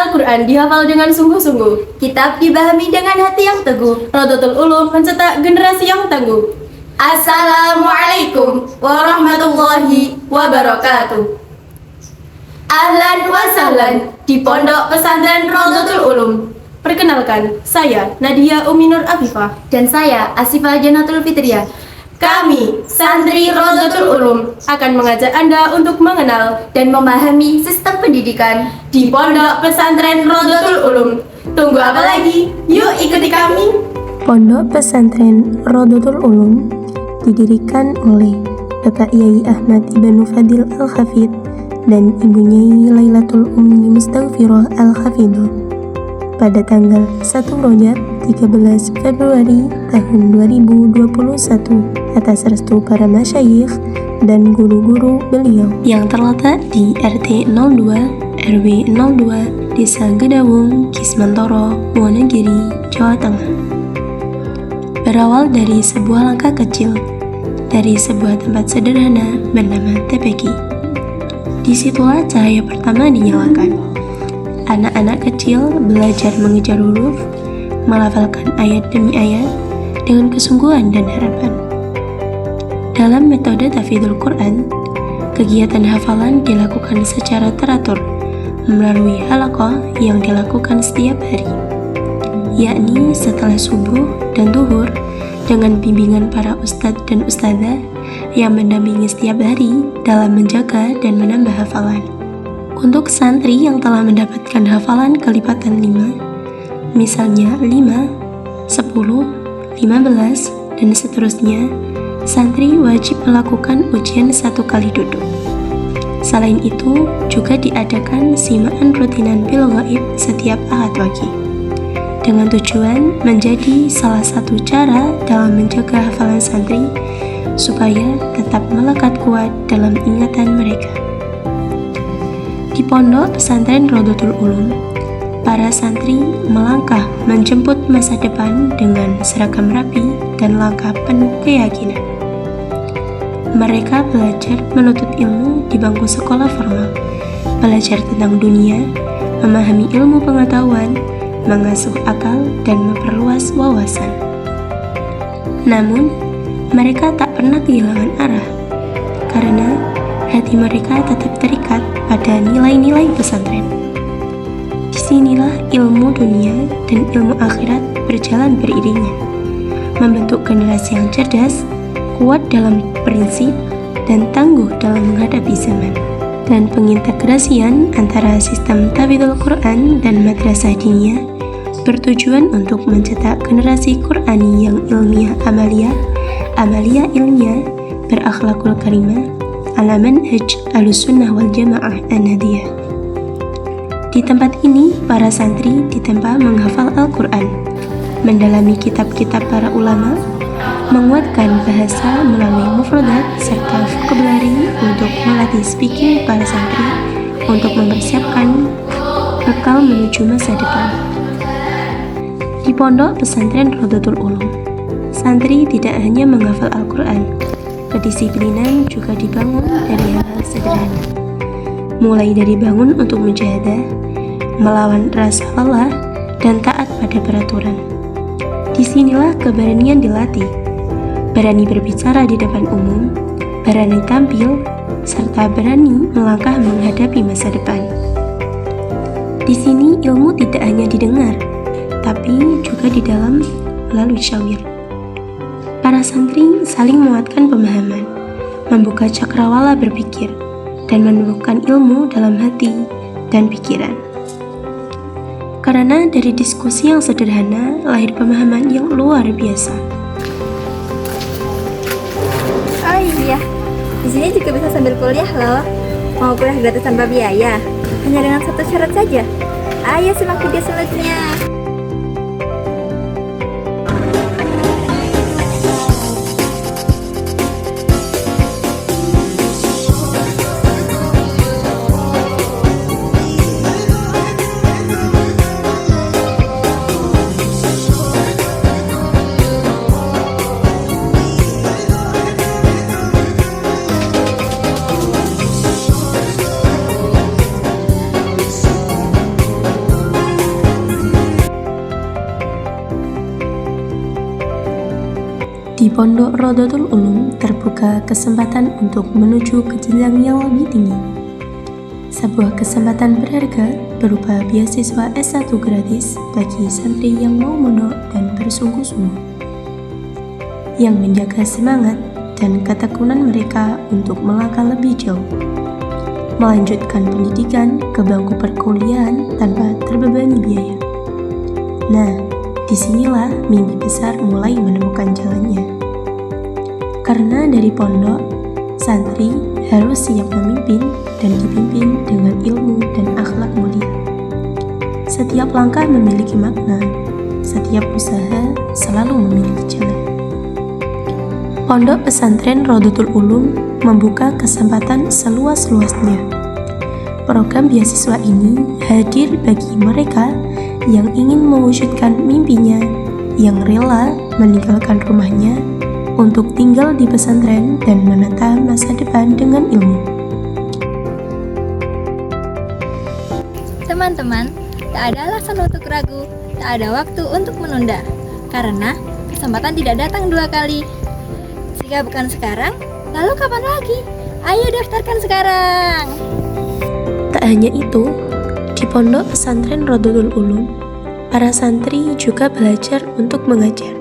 Al-Quran dihafal dengan sungguh-sungguh. Kitab dipahami dengan hati yang teguh. Rodotul Ulum mencetak generasi yang tangguh. Assalamualaikum warahmatullahi wabarakatuh. Ahlan wa sahlan di Pondok Pesantren Rodotul Ulum. Perkenalkan, saya Nadia Uminur Afifah. Dan saya Asifah Janatul Fitriah. Kami, santri Rodotul Ulum, akan mengajak Anda untuk mengenal dan memahami sistem pendidikan di Pondok Pesantren Rodotul Ulum. Tunggu apa lagi? Yuk ikuti kami. Pondok Pesantren Rodotul Ulum didirikan oleh Bapak Yai Ahmad Ibnu Fadil Al-Hafidh dan Ibu Nyai Lailatul Ummi Mustaghfirah Al-Hafidhah pada tanggal 1 Rajab 13 Februari tahun 2021 atas restu para masyayikh dan guru-guru beliau yang terletak di RT 02 RW 02 Desa Gedawung, Kismantoro, Wonogiri, Jawa Tengah. Berawal dari sebuah langkah kecil dari sebuah tempat sederhana bernama TPQ. Disitulah cahaya pertama dinyalakan. Anak-anak kecil belajar mengejar huruf, melafalkan ayat demi ayat dengan kesungguhan dan harapan. Dalam metode tahfidzul Quran, kegiatan hafalan dilakukan secara teratur melalui halaqah yang dilakukan setiap hari, yakni setelah subuh dan zuhur dengan bimbingan para ustadz dan ustadzah yang mendampingi setiap hari dalam menjaga dan menambah hafalan. Untuk santri yang telah mendapatkan hafalan kelipatan 5, misalnya 5, 10, 15, dan seterusnya, santri wajib melakukan ujian 1 kali duduk. Selain itu, juga diadakan simaan rutinan bil ghaib setiap Ahad Wage, dengan tujuan menjadi salah satu cara dalam menjaga hafalan santri supaya tetap melekat kuat dalam ingatan mereka. Di Pondok Pesantren Rodotul Ulum, para santri melangkah menjemput masa depan dengan seragam rapi dan langkah penuh keyakinan. Mereka belajar menuntut ilmu di bangku sekolah formal, belajar tentang dunia, memahami ilmu pengetahuan, mengasuh akal, dan memperluas wawasan. Namun, mereka tak pernah kehilangan arah, karena hati mereka tetap terikat pada nilai-nilai pesantren. Disinilah ilmu dunia dan ilmu akhirat berjalan beriringan, membentuk generasi yang cerdas, kuat dalam prinsip, dan tangguh dalam menghadapi zaman. Dan pengintegrasian antara sistem tahfidzul Quran dan madrasah diniyah bertujuan untuk mencetak generasi Qurani yang ilmiah amaliyah ilmiah, berakhlakul karimah, ala manhaj Ahlussunnah wal Jamaah An-Nahdiyah. Di tempat ini, para santri ditempa menghafal Al-Quran, mendalami kitab-kitab para ulama, menguatkan bahasa melalui mufradat serta vocabulary untuk melatih speaking para santri untuk mempersiapkan bekal menuju masa depan. Di Pondok Pesantren Rodotul Ulum, santri tidak hanya menghafal Al-Quran, kedisiplinan juga dibangun dari hal-hal sederhana, mulai dari bangun untuk mujahadah, melawan rasa lelah, dan taat pada peraturan. Disinilah keberanian dilatih, berani berbicara di depan umum, berani tampil, serta berani melangkah menghadapi masa depan. Di sini ilmu tidak hanya didengar, tapi juga di dalam melalui syawir. Para santri saling menguatkan pemahaman, membuka cakrawala berpikir, dan menumbuhkan ilmu dalam hati dan pikiran. Karena dari diskusi yang sederhana lahir pemahaman yang luar biasa. Oh iya, di sini juga bisa sambil kuliah loh. Mau kuliah gratis tanpa biaya, hanya dengan satu syarat saja. Ayo simak video selanjutnya. Pondok Rodotul Ulum terbuka kesempatan untuk menuju ke jenjang yang lebih tinggi. Sebuah kesempatan berharga berupa beasiswa S1 gratis bagi santri yang mau mondok dan bersungguh-sungguh, yang menjaga semangat dan ketekunan mereka untuk melangkah lebih jauh, melanjutkan pendidikan ke bangku perkuliahan tanpa terbebani biaya. Nah, disinilah mimpi besar mulai menemukan jalannya. Karena dari pondok, santri harus siap memimpin dan dipimpin dengan ilmu dan akhlak mulia. Setiap langkah memiliki makna, setiap usaha selalu memiliki jalan. Pondok Pesantren Rodotul Ulum membuka kesempatan seluas-luasnya. Program beasiswa ini hadir bagi mereka yang ingin mewujudkan mimpinya, yang rela meninggalkan rumahnya untuk tinggal di pesantren dan menata masa depan dengan ilmu. Teman-teman, tak ada alasan untuk ragu, tak ada waktu untuk menunda, karena kesempatan tidak datang 2 kali. Jika bukan sekarang, lalu kapan lagi? Ayo daftarkan sekarang! Tak hanya itu, di Pondok Pesantren Rodotul Ulum, para santri juga belajar untuk mengajar.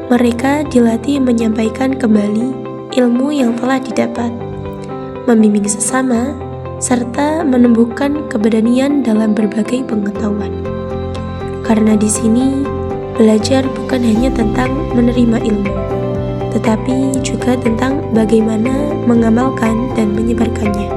Mereka dilatih menyampaikan kembali ilmu yang telah didapat, membimbing sesama, serta menumbuhkan keberanian dalam berbagai pengetahuan. Karena di sini, belajar bukan hanya tentang menerima ilmu, tetapi juga tentang bagaimana mengamalkan dan menyebarkannya.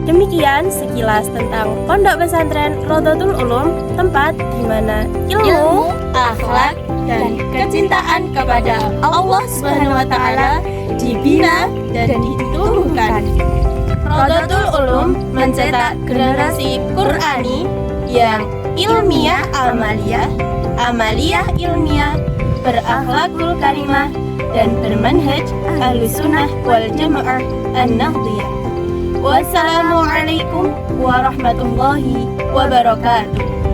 Demikian sekilas tentang Pondok Pesantren Rodotul Ulum, tempat di mana ilmu, akhlak, dan kecintaan kepada Allah Subhanahu wa Ta'ala dibina dan ditumbuhkan. Rodotul Ulum mencetak generasi Qur'ani yang ilmiah amaliyah, amaliyah ilmiah, berakhlakul karimah, dan bermanhaj Ahlussunnah wal Jamaah An-Nahdiyah. Wassalamualaikum warahmatullahi wabarakatuh.